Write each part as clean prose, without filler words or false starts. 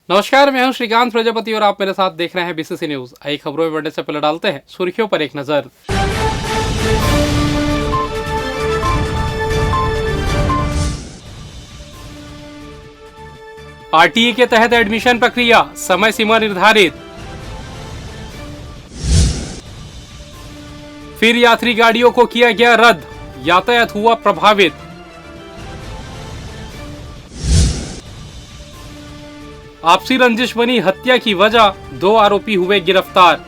नमस्कार, मैं हूं श्रीकांत प्रजापति और आप मेरे साथ देख रहे हैं बीसीसी न्यूज। आई खबरों में बढ़ने से पहले डालते हैं सुर्खियों पर एक नजर। आरटीई के तहत एडमिशन प्रक्रिया, समय सीमा निर्धारित। फिर यात्री गाड़ियों को किया गया रद्द, यातायात हुआ प्रभावित। आपसी रंजिश बनी हत्या की वजह, 2 आरोपी हुए गिरफ्तार।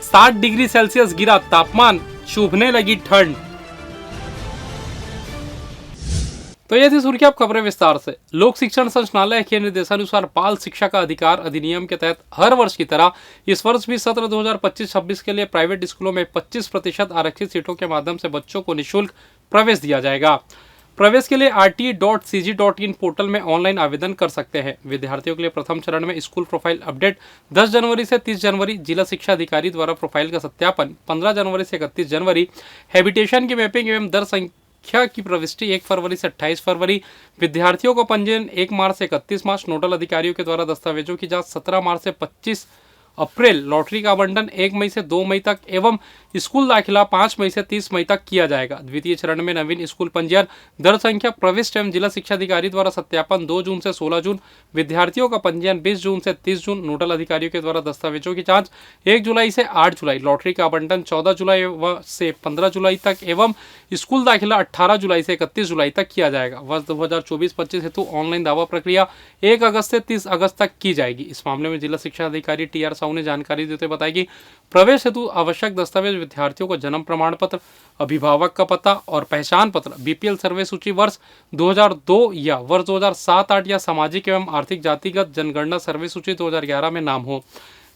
60 डिग्री सेल्सियस गिरा तापमान, चुभने लगी ठंड। तो ये थी सुर्खी। अब खबरें विस्तार से। लोक शिक्षण संचालनालय के निर्देशानुसार बाल शिक्षा का अधिकार अधिनियम के तहत हर वर्ष की तरह इस वर्ष भी सत्र 2025-26 के लिए प्राइवेट स्कूलों में 25% आरक्षित सीटों के माध्यम से बच्चों को निःशुल्क प्रवेश दिया जाएगा। प्रवेश के लिए rte.cg.in पोर्टल में ऑनलाइन आवेदन कर सकते हैं। विद्यार्थियों के लिए प्रथम चरण में स्कूल प्रोफाइल अपडेट 10 जनवरी से 30 जनवरी, जिला शिक्षा अधिकारी द्वारा प्रोफाइल का सत्यापन 15 जनवरी से 31 जनवरी, हैबिटेशन की मैपिंग एवं दर संख्या की प्रविष्टि 1 फरवरी से 28 फरवरी, विद्यार्थियों का पंजीयन 1 मार्च से 31 मार्च, नोडल अधिकारियों के द्वारा दस्तावेजों की जाँच 17 मार्च से 25 अप्रैल, लॉटरी का आवंटन 1 मई से 2 मई तक एवं स्कूल दाखिला 5 मई से 30 मई तक किया जाएगा। द्वितीय चरण में नवीन स्कूल पंजीयन, दर संख्या प्रविष्ट एवं जिला शिक्षा अधिकारी द्वारा सत्यापन 2 जून से 16 जून, विद्यार्थियों का पंजीयन 20 जून से 30 जून, नोडल अधिकारियों के द्वारा दस्तावेजों की जांच 1 जुलाई से 8 जुलाई, लॉटरी का आवंटन 14 जुलाई से 15 जुलाई तक एवं स्कूल दाखिला 18 जुलाई से 31 जुलाई तक किया जाएगा। वर्ष 2024-25 हेतु ऑनलाइन दावा प्रक्रिया 1 अगस्त से 30 अगस्त तक की जाएगी। इस मामले में जिला शिक्षा अधिकारी TR साहू ने जानकारी देते बताया कि प्रवेश हेतु आवश्यक दस्तावेज विद्यार्थियों को जन्म प्रमाण पत्र, अभिभावक का पता और पहचान पत्र, BPL सर्वे सूची वर्ष 2002 या वर्ष 2007-8 या सामाजिक एवं आर्थिक जातिगत जनगणना सर्वे सूची 2011 में नाम हो।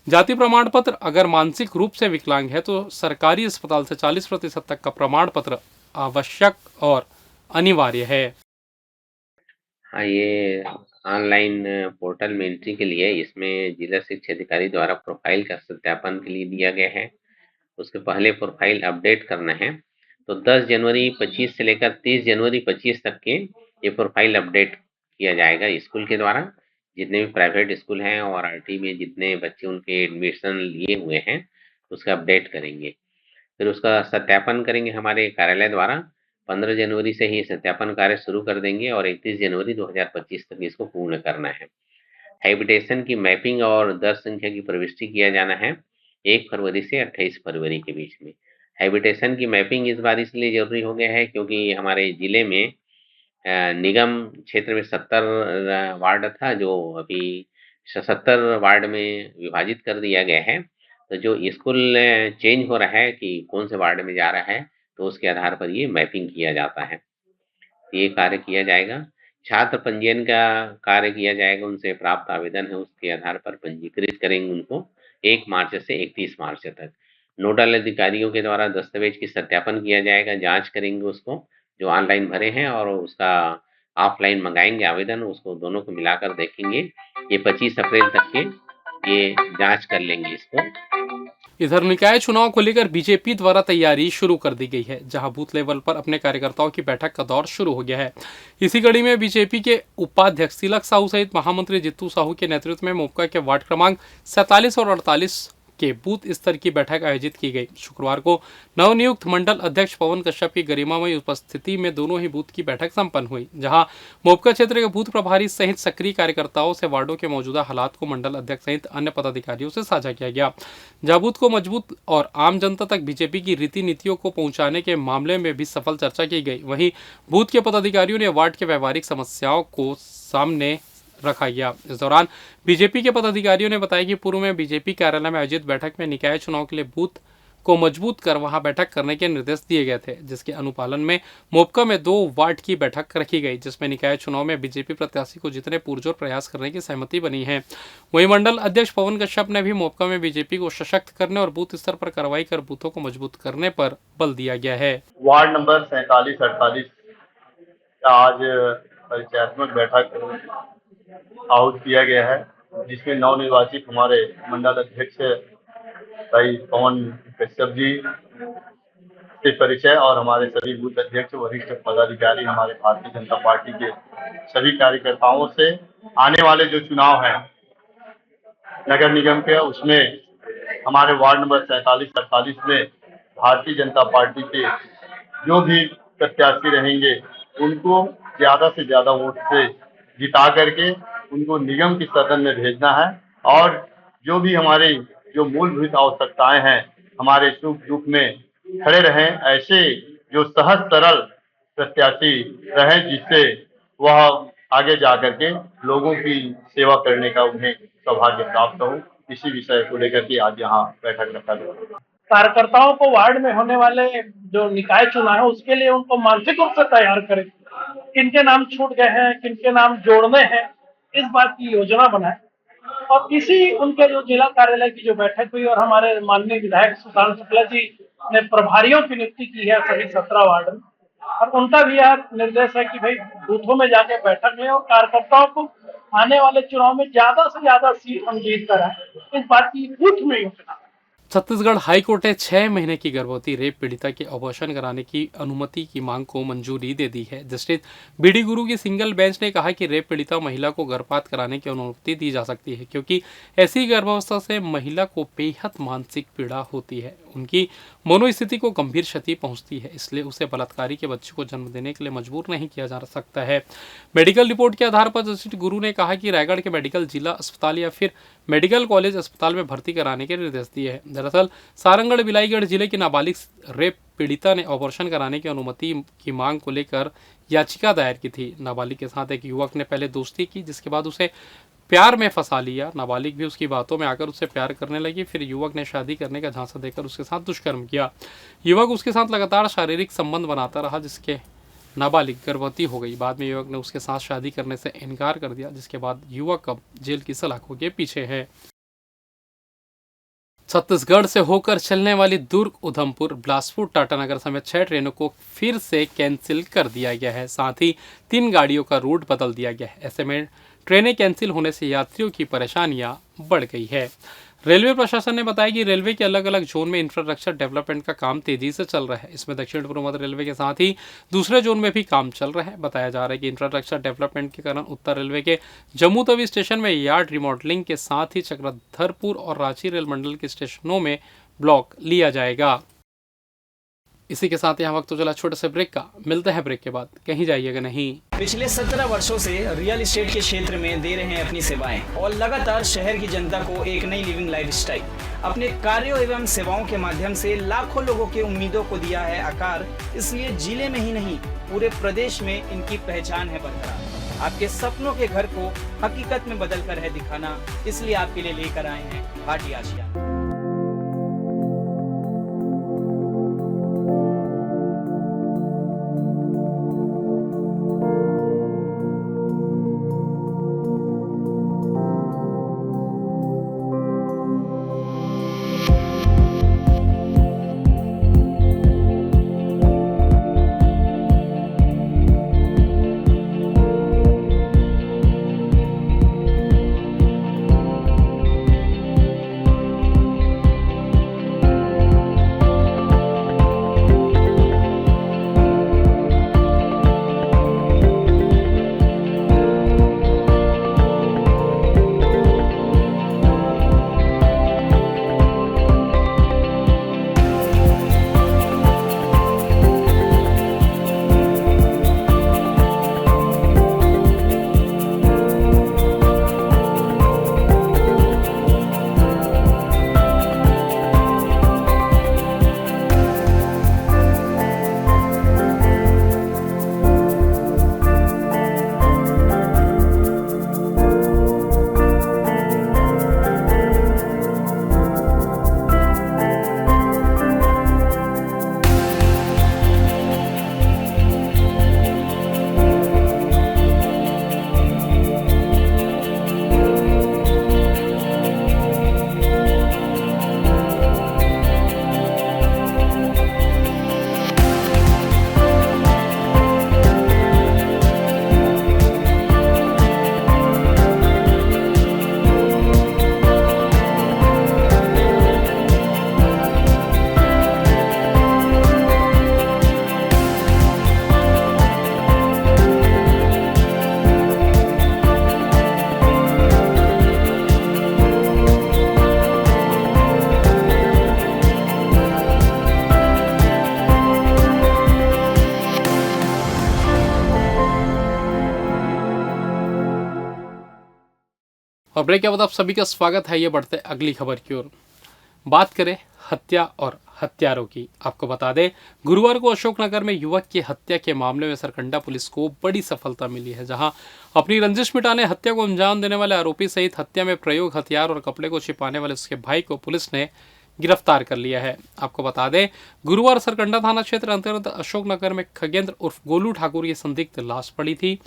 जाति प्रमाण पत्र, अगर मानसिक रूप से विकलांग है तो सरकारी अस्पताल से 40% तक का प्रमाण पत्र आवश्यक और अनिवार्य है। हाँ, ये ऑनलाइन पोर्टल में एंट्री के लिए इसमें जिला शिक्षा अधिकारी द्वारा प्रोफाइल का सत्यापन के लिए दिया गया है। उसके पहले प्रोफाइल अपडेट करना है, तो 10 जनवरी 25 से लेकर 30 जनवरी 25 तक के ये प्रोफाइल अपडेट किया जाएगा स्कूल के द्वारा। जितने भी प्राइवेट स्कूल हैं और आरटी में जितने बच्चे उनके एडमिशन लिए हुए हैं उसका अपडेट करेंगे, फिर उसका सत्यापन करेंगे हमारे कार्यालय द्वारा। 15 जनवरी से ही सत्यापन कार्य शुरू कर देंगे और 31 जनवरी 2025 तक इसको पूर्ण करना है। हैबिटेशन की मैपिंग और दर संख्या की प्रविष्टि किया जाना है 1 फरवरी से 28 फरवरी के बीच में। हैबिटेशन की मैपिंग इस बार इसलिए जरूरी हो गया है क्योंकि हमारे जिले में निगम क्षेत्र में 70 वार्ड था, जो अभी 77 वार्ड में विभाजित कर दिया गया है। तो जो स्कूल चेंज हो रहा है कि कौन से वार्ड में जा रहा है, तो उसके आधार पर ये मैपिंग किया जाता है। ये कार्य किया जाएगा। छात्र पंजीयन का कार्य किया जाएगा, उनसे प्राप्त आवेदन है उसके आधार पर पंजीकृत करेंगे उनको 1 मार्च से 31 मार्च तक। नोडल अधिकारियों के द्वारा दस्तावेज की सत्यापन किया जाएगा, जांच करेंगे उसको जो ऑनलाइन भरे हैं और उसका ऑफलाइन मंगाएंगे आवेदन, उसको दोनों को मिलाकर देखेंगे। ये 25 अप्रैल तक के ये जांच कर लेंगे इसको। इधर निकाय चुनाव को लेकर बीजेपी द्वारा तैयारी शुरू कर दी गई है, जहां बूथ लेवल पर अपने कार्यकर्ताओं की बैठक का दौर शुरू हो गया है। इसी कड़ी में बीजेपी के उपाध्यक्ष तिलक साहू सहित महामंत्री जित्तू साहू के नेतृत्व में मोपका के वार्ड क्रमांक 47 और 48 के बूथ स्तर की बैठक आयोजित की गई। शुक्रवार को नवनियुक्त मंडल अध्यक्ष पवन कश्यप की गरिमामयी उपस्थिति में दोनों ही बूथ की बैठक संपन्न हुई, जहां मोपका क्षेत्र के बूथ प्रभारी सहित सक्रिय कार्यकर्ताओं से वार्डों के मौजूदा हालात को मंडल अध्यक्ष सहित अन्य पदाधिकारियों से साझा किया गया। जहां बूथ को मजबूत और आम जनता तक बीजेपी की रीति नीतियों को पहुंचाने के मामले में भी सफल चर्चा की गई, वहीं बूथ के पदाधिकारियों ने वार्ड के व्यवहारिक समस्याओं को सामने रखा गया। इस दौरान बीजेपी के पदाधिकारियों ने बताया कि पूर्व में बीजेपी कार्यालय में आयोजित बैठक में निकाय चुनाव के लिए बूथ को मजबूत कर वहां बैठक करने के निर्देश दिए गए थे, जिसके अनुपालन में मोपका में 2 वार्ड की बैठक रखी गई, जिसमें निकाय चुनाव में बीजेपी प्रत्याशी को जितने पुरजोर प्रयास करने की सहमति बनी है। वहीं मंडल अध्यक्ष पवन कश्यप ने भी मोपका में बीजेपी को सशक्त करने और बूथ स्तर पर कार्रवाई कर बूथों को मजबूत करने पर बल दिया गया है। वार्ड नंबर 47, 48 का आज परिचयात्मक बैठक आहूत किया गया है, जिसमें नवनिर्वाचित हमारे मंडल अध्यक्ष भाई पवन कश्यप जी से परिचय और हमारे सभी बूथ अध्यक्ष वरिष्ठ पदाधिकारी हमारे भारतीय जनता पार्टी के सभी कार्यकर्ताओं से आने वाले जो चुनाव हैं नगर निगम के, उसमें हमारे वार्ड नंबर 47-48 में भारतीय जनता पार्टी के जो भी प्रत्याशी रहेंगे उनको ज्यादा से ज्यादा वोट से जिता करके उनको निगम की सदन में भेजना है। और जो भी हमारी जो मूलभूत आवश्यकताएं हैं, हमारे सुख दुख में खड़े रहें, ऐसे जो सहज सरल प्रत्याशी रहें, जिससे वह आगे जा करके लोगों की सेवा करने का उन्हें सौभाग्य प्राप्त हो। इसी विषय को लेकर के आज यहाँ बैठक रखा गया। कार्यकर्ताओं को वार्ड में होने वाले जो निकाय चुनाव है उसके लिए उनको मानसिक रूप से तैयार करें, किनके नाम छूट गए हैं, किनके नाम जोड़ने हैं, इस बात की योजना बनाए। और इसी उनके जो जिला कार्यालय की जो बैठक हुई और हमारे माननीय विधायक सुशांत शुक्ला जी ने प्रभारियों की नियुक्ति की है सभी 17 वार्ड में, और उनका भी यह निर्देश है कि भाई बूथों में जाके बैठक लें और कार्यकर्ताओं को आने वाले चुनाव में ज्यादा से ज्यादा सीट हम जीत कर आए, इस बात की बूथ में योजना। छत्तीसगढ़ हाईकोर्ट ने 6 महीने की गर्भवती रेप पीड़िता के अबॉर्शन कराने की अनुमति की मांग को मंजूरी दे दी है। जस्टिस बीडी गुरु की सिंगल बेंच ने कहा कि रेप पीड़िता महिला को गर्भपात कराने की अनुमति दी जा सकती है, क्योंकि ऐसी गर्भावस्था से महिला को बेहद मानसिक पीड़ा होती है, उनकी मनोस्थिति को गंभीर क्षति पहुंचती है, इसलिए उसे बलात्कारी के बच्चे को जन्म देने के लिए मजबूर नहीं किया जा सकता है। मेडिकल रिपोर्ट के आधार पर जस्टिस गुरु ने कहा कि रायगढ़ के मेडिकल जिला अस्पताल या फिर मेडिकल कॉलेज अस्पताल में भर्ती कराने के निर्देश दिए हैं। दरअसल सारंगढ़ बिलाईगढ़ जिले की नाबालिग रेप पीड़िता ने अबॉर्शन कराने की अनुमति की मांग को लेकर याचिका दायर की थी। नाबालिग के साथ एक युवक ने पहले दोस्ती की, जिसके बाद उसे प्यार में फंसा लिया। नाबालिग भी उसकी बातों में आकर उससे प्यार करने लगी। फिर युवक ने शादी करने का झांसा देकर उसके साथ दुष्कर्म किया। युवक उसके साथ लगातार शारीरिक संबंध बनाता रहा, जिसके नाबालिग गर्भवती हो गई। बाद में युवक ने उसके साथ शादी करने से इनकार कर दिया, जिसके बाद युवक अब जेल की सलाखों के पीछे है। छत्तीसगढ़ से होकर चलने वाली दुर्ग, उधमपुर, बिलासपुर, टाटानगर समेत 6 ट्रेनों को फिर से कैंसिल कर दिया गया है। साथ ही 3 गाड़ियों का रूट बदल दिया गया है। ऐसे में ट्रेनें कैंसिल होने से यात्रियों की परेशानियां बढ़ गई है। रेलवे प्रशासन ने बताया कि रेलवे के अलग अलग जोन में इंफ्रास्ट्रक्चर डेवलपमेंट का काम तेजी से चल रहा है। इसमें दक्षिण पूर्व मध्य रेलवे के साथ ही दूसरे जोन में भी काम चल रहा है। बताया जा रहा है कि इंफ्रास्ट्रक्चर डेवलपमेंट के कारण उत्तर रेलवे के जम्मू तवी स्टेशन में यार्ड रिमॉडलिंग के साथ ही चक्रधरपुर और रांची रेल मंडल के स्टेशनों में ब्लॉक लिया जाएगा। इसी के साथ यहाँ वक्त तो चला छोटे से ब्रेक का, मिलते हैं ब्रेक के बाद, कहीं जाइएगा नहीं। पिछले 17 वर्षों से रियल एस्टेट के क्षेत्र में दे रहे हैं अपनी सेवाएं और लगातार शहर की जनता को एक नई लिविंग लाइफस्टाइल। अपने कार्यों एवं सेवाओं के माध्यम से लाखों लोगों की उम्मीदों को दिया है आकार, इसलिए जिले में ही नहीं पूरे प्रदेश में इनकी पहचान है बरकरार। आपके सपनों के घर को हकीकत में बदल कर है दिखाना, इसलिए आपके लिए लेकर आए हैं भाटी आशिया। और ब्रेक के बाद आप सभी का स्वागत है। ये बढ़ते अगली खबर की ओर। बात करें हत्या और हत्यारों की। आपको बता दें, गुरुवार को अशोकनगर में युवक की हत्या के मामले में सरकंडा पुलिस को बड़ी सफलता मिली है, जहां अपनी रंजिश मिटाने हत्या को अंजाम देने वाले आरोपी सहित हत्या में प्रयोग हथियार और कपड़े को छिपाने वाले उसके भाई को पुलिस ने गिरफ्तार कर लिया है। आपको बता दें, गुरुवार सरकंडा थाना क्षेत्र अंतर्गत अशोकनगर में खगेंद्र उर्फ गोलू ठाकुर की संदिग्ध लाश पड़ी थी,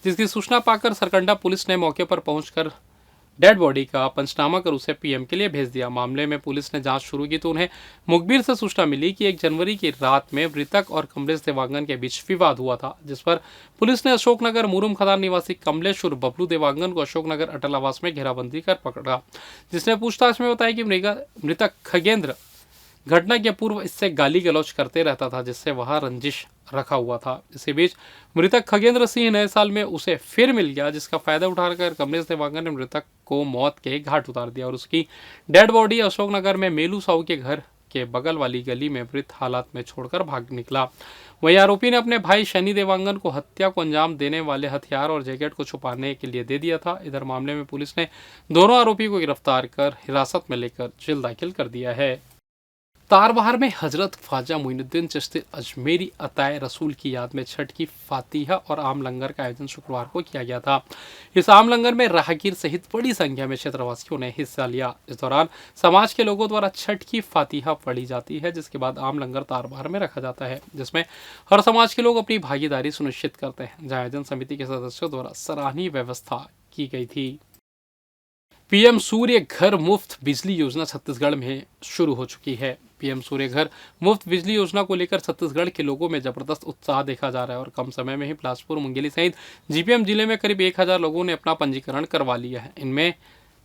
जिसकी सूचना पाकर सरकंडा पुलिस ने मौके पर पहुंचकर डेड बॉडी का पंचनामा कर उसे पीएम के लिए भेज दिया। मामले में पुलिस ने जांच शुरू की तो उन्हें मुखबिर से सूचना मिली कि 1 जनवरी की रात में मृतक और कमलेश देवांगन के बीच विवाद हुआ था, जिस पर पुलिस ने अशोकनगर मुरुम खदान निवासी कमलेश और बबलू देवांगन को अशोकनगर अटल आवास में घेराबंदी कर पकड़ा, जिसने पूछताछ में बताया कि मृतक खगेंद्र घटना के पूर्व इससे गाली गलौज करते रहता था, जिससे वह रंजिश रखा हुआ था। इसी बीच मृतक खगेंद्र सिंह नए साल में उसे फिर मिल गया, जिसका फायदा उठाकर कमलेश देवांगन ने मृतक को मौत के घाट उतार दिया और उसकी डेड बॉडी अशोकनगर में मेलू साहू के घर के बगल वाली गली में मृत हालात में छोड़कर भाग निकला। वहीं आरोपी ने अपने भाई शनि देवांगन को हत्या को अंजाम देने वाले हथियार और जैकेट को छुपाने के लिए दे दिया था। इधर मामले में पुलिस ने दोनों आरोपी को गिरफ्तार कर हिरासत में लेकर जेल दाखिल कर दिया है। तारबहार में हजरत ख्वाजा मोइनुद्दीन चिश्ती अजमेरी अताए रसूल की याद में छठ की फातिहा और आम लंगर का आयोजन शुक्रवार को किया गया था। इस आम लंगर में राहगीर सहित बड़ी संख्या में क्षेत्रवासियों ने हिस्सा लिया। इस दौरान समाज के लोगों द्वारा छठ की फातिहा पढ़ी जाती है, जिसके बाद आम लंगर तारबहार में रखा जाता है, जिसमें हर समाज के लोग अपनी भागीदारी सुनिश्चित करते हैं। जहाँ आयोजन समिति के सदस्यों द्वारा सराहनीय व्यवस्था की गई थी। पीएम सूर्य घर मुफ्त बिजली योजना छत्तीसगढ़ में शुरू हो चुकी है। पीएम सूर्य घर मुफ्त बिजली योजना को लेकर छत्तीसगढ़ के लोगों में जबरदस्त उत्साह देखा जा रहा है और कम समय में ही बिलासपुर, मुंगेली सहित जीपीएम जिले में करीब 1000 लोगों ने अपना पंजीकरण करवा लिया है। इनमें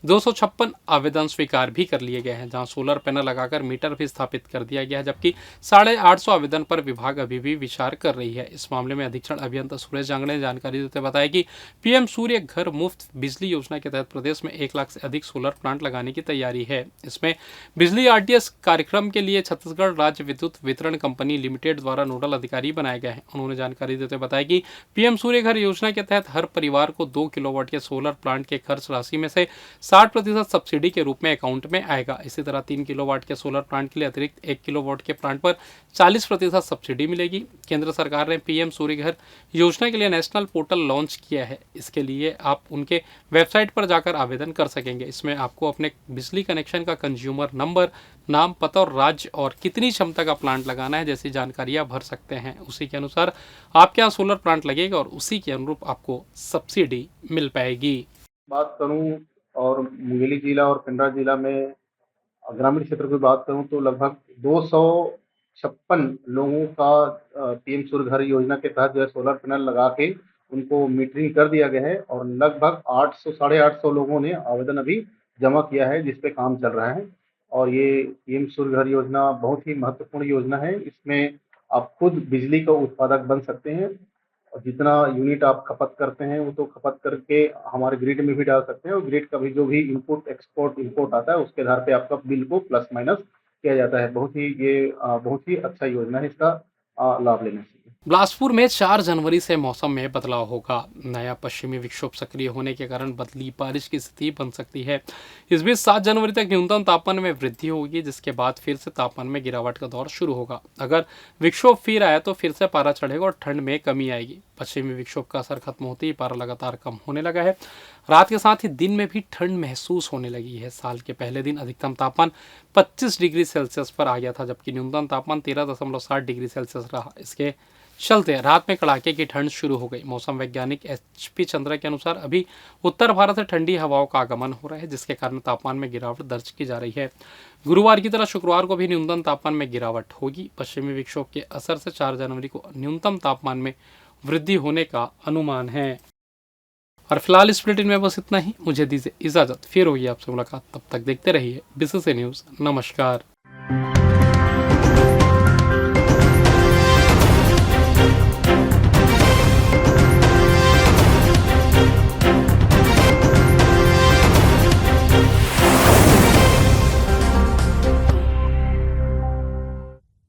256 आवेदन स्वीकार भी कर लिए गए हैं, जहां सोलर पैनल लगाकर मीटर भी स्थापित कर दिया गया है, जबकि 850 आवेदन पर विभाग अभी भी विचार कर रही है। इस मामले में अधीक्षण अभियंता सुरेश जांगड़े ने जानकारी देते बताया कि पीएम सूर्य घर मुफ्त बिजली योजना के तहत प्रदेश में 1 लाख से अधिक सोलर प्लांट लगाने की तैयारी है। इसमें बिजली आरटीएस कार्यक्रम के लिए छत्तीसगढ़ राज्य विद्युत वितरण कंपनी लिमिटेड द्वारा नोडल अधिकारी बनाए गए हैं। उन्होंने जानकारी देते बताया कि पीएम सूर्य घर योजना के तहत हर परिवार को 2 किलोवाट के सोलर प्लांट के खर्च राशि में से 60% सब्सिडी के रूप में अकाउंट में आएगा। इसी तरह 3 किलोवाट के सोलर प्लांट के लिए अतिरिक्त 1 किलोवाट के प्लांट पर 40% सब्सिडी मिलेगी। केंद्र सरकार ने पीएम सूर्य घर योजना के लिए नेशनल पोर्टल लॉन्च किया है। इसके लिए आप उनके वेबसाइट पर जाकर आवेदन कर सकेंगे। इसमें आपको अपने बिजली कनेक्शन का कंज्यूमर नंबर, नाम, पता और राज्य और कितनी क्षमता का प्लांट लगाना है जैसी जानकारियां भर सकते हैं। उसी के अनुसार आपके यहाँ सोलर प्लांट लगेगा और उसी के अनुरूप आपको सब्सिडी मिल पाएगी। बात करूं और मुंगेली जिला और पिंडरा जिला में ग्रामीण क्षेत्र की बात करूं तो लगभग 256 लोगों का पीएम सूर्य घर योजना के तहत जो है सोलर पैनल लगा के उनको मीटरिंग कर दिया गया है और लगभग 800 साढ़े 800 लोगों ने आवेदन अभी जमा किया है, जिस पे काम चल रहा है। और ये पीएम सूर्य घर योजना बहुत ही महत्वपूर्ण योजना है। इसमें आप खुद बिजली का उत्पादक बन सकते हैं और जितना यूनिट आप खपत करते हैं वो तो खपत करके हमारे ग्रिड में भी डाल सकते हैं और ग्रिड का भी जो भी इनपुट एक्सपोर्ट इंपोर्ट आता है उसके आधार पे आपका बिल को प्लस माइनस किया जाता है। बहुत ही अच्छा योजना है, इसका लाभ लेना चाहिए। बिलासपुर में 4 जनवरी से मौसम में बदलाव होगा। नया पश्चिमी विक्षोभ सक्रिय होने के कारण बदली बारिश की स्थिति बन सकती है। इस बीच 7 जनवरी तक न्यूनतम तापमान में वृद्धि होगी, जिसके बाद फिर से तापमान में गिरावट का दौर शुरू होगा। अगर विक्षोभ फिर आया तो फिर से पारा चढ़ेगा और ठंड में कमी आएगी। पश्चिमी विक्षोभ का असर खत्म होते ही पारा लगातार कम होने लगा है। रात के साथ ही दिन में भी ठंड महसूस होने लगी है। साल के पहले दिन अधिकतम तापमान 25 डिग्री सेल्सियस पर आ गया था, जबकि न्यूनतम तापमान 13.7 डिग्री सेल्सियस रहा। इसके चलते रात में कड़ाके की ठंड शुरू हो गई। मौसम वैज्ञानिक HP चंद्रा के अनुसार अभी उत्तर भारत से ठंडी हवाओं का आगमन हो रहा है, जिसके कारण तापमान में गिरावट दर्ज की जा रही है। गुरुवार की तरह शुक्रवार को भी न्यूनतम तापमान में गिरावट होगी। पश्चिमी विक्षोभ के असर से 4 जनवरी को न्यूनतम तापमान में वृद्धि होने का अनुमान है। और फिलहाल इस बुलेटिन में बस इतना ही। मुझे दीजिए इजाजत, फिर होगी आपसे मुलाकात। तब तक देखते रहिए BCC न्यूज़। नमस्कार।